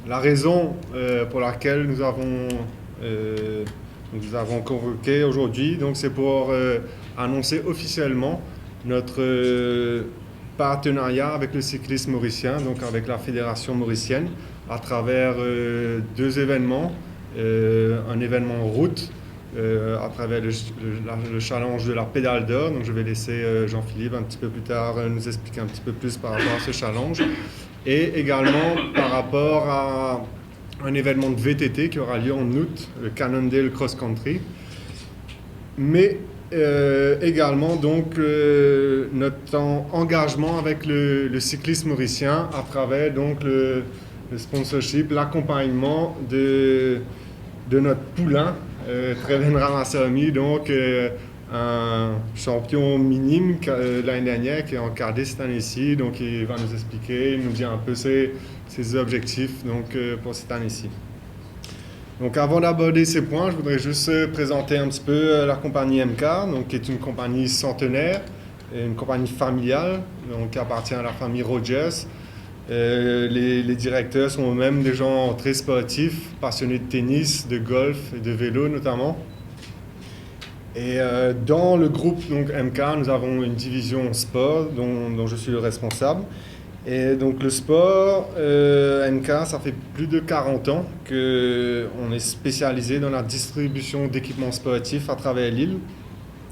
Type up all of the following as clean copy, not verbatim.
La raison pour laquelle nous avons convoqué aujourd'hui, donc c'est pour annoncer officiellement notre partenariat avec le cyclisme mauricien, donc avec la Fédération mauricienne, à travers deux événements. Un événement route à travers le challenge de la pédale d'or. Donc je vais laisser Jean-Philippe un petit peu plus tard nous expliquer un petit peu plus par rapport à ce challenge. Et également par rapport à un événement de VTT qui aura lieu en août, le Cannondale Cross Country. Mais également donc notre engagement avec le cyclisme mauricien à travers donc le sponsorship, l'accompagnement de notre poulain, Treven Ramaswamy, donc un champion minime l'année dernière qui est en cadet cette année-ci, donc il va nous expliquer, nous dire un peu ses objectifs donc, pour cette année-ci. Donc avant d'aborder ces points, je voudrais juste présenter un petit peu la compagnie MK, donc, qui est une compagnie centenaire, une compagnie familiale, donc, qui appartient à la famille Rogers. Les directeurs sont eux-mêmes des gens très sportifs, passionnés de tennis, de golf et de vélo notamment. Et dans le groupe donc, MK, nous avons une division sport dont je suis le responsable. Et donc le sport, MK, ça fait plus de 40 ans qu'on est spécialisé dans la distribution d'équipements sportifs à travers l'île.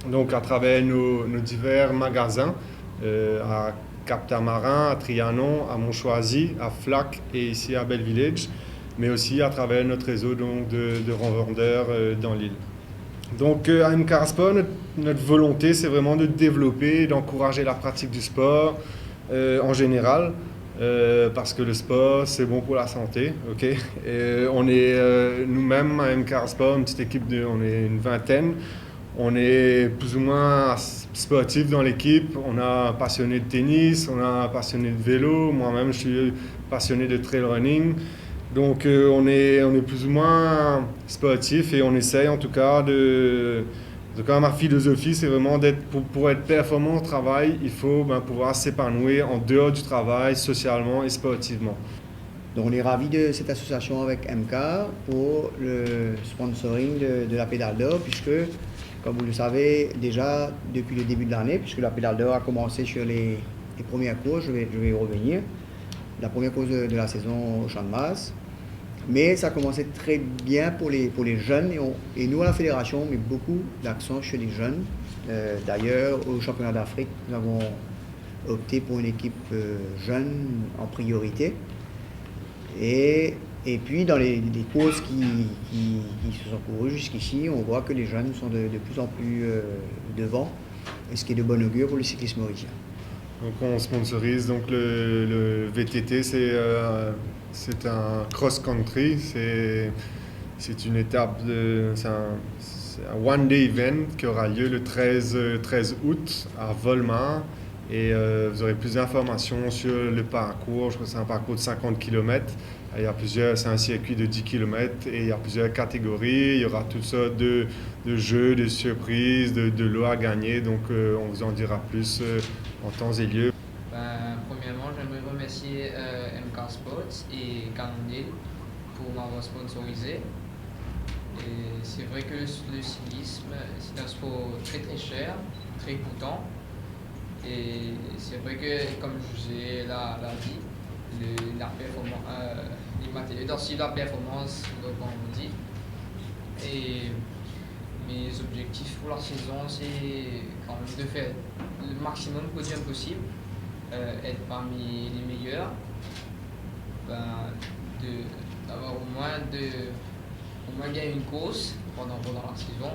Donc à travers nos divers magasins à Cap-Tamarin, à Trianon, à Montchoisy, à Flac et ici à Bellevillage, mais aussi à travers notre réseau donc, de revendeurs dans l'île. Donc à MK Sport, notre volonté, c'est vraiment de développer, d'encourager la pratique du sport en général, parce que le sport, c'est bon pour la santé. Okay. Et on est nous-mêmes à MK Sport, une petite équipe, on est une vingtaine. On est plus ou moins sportifs dans l'équipe. On a un passionné de tennis, on a un passionné de vélo. Moi-même, je suis passionné de trail running. Donc on est plus ou moins sportif et on essaye en tout cas ma philosophie, c'est vraiment pour être performant au travail, il faut pouvoir s'épanouir en dehors du travail, socialement et sportivement. Donc on est ravis de cette association avec MK pour le sponsoring de la pédale d'or, puisque, comme vous le savez déjà depuis le début de l'année, puisque la pédale d'or a commencé sur les premières courses, je vais y revenir, la première course de la saison au Champ de Mars. Mais ça a commencé très bien pour les jeunes et nous à la fédération on met beaucoup d'accent sur les jeunes. D'ailleurs au championnat d'Afrique nous avons opté pour une équipe jeune en priorité. Et puis dans les courses qui se sont courues jusqu'ici, on voit que les jeunes sont de plus en plus devant, et ce qui est de bon augure pour le cyclisme mauricien. Donc on sponsorise donc le VTT, c'est un cross-country, c'est une étape, c'est un one-day event qui aura lieu le 13 août à Volmar. Et vous aurez plus d'informations sur le parcours. Je crois que c'est un parcours de 50 km. C'est un circuit de 10 km et il y a plusieurs catégories. Il y aura toutes sortes de jeux, de surprises, de lots à gagner. Donc on vous en dira plus en temps et lieu. Premièrement, j'aimerais remercier MK Sports et Cannondale pour m'avoir sponsorisé. Et c'est vrai que le cyclisme, c'est un sport très très cher, très coûtant. Et c'est vrai que, comme je vous ai dit, les matériaux de la performance, donc on dit. Et mes objectifs pour la saison, c'est quand même de faire le maximum de podiums possible, être parmi les meilleurs, d'avoir au moins gagner une course pendant la saison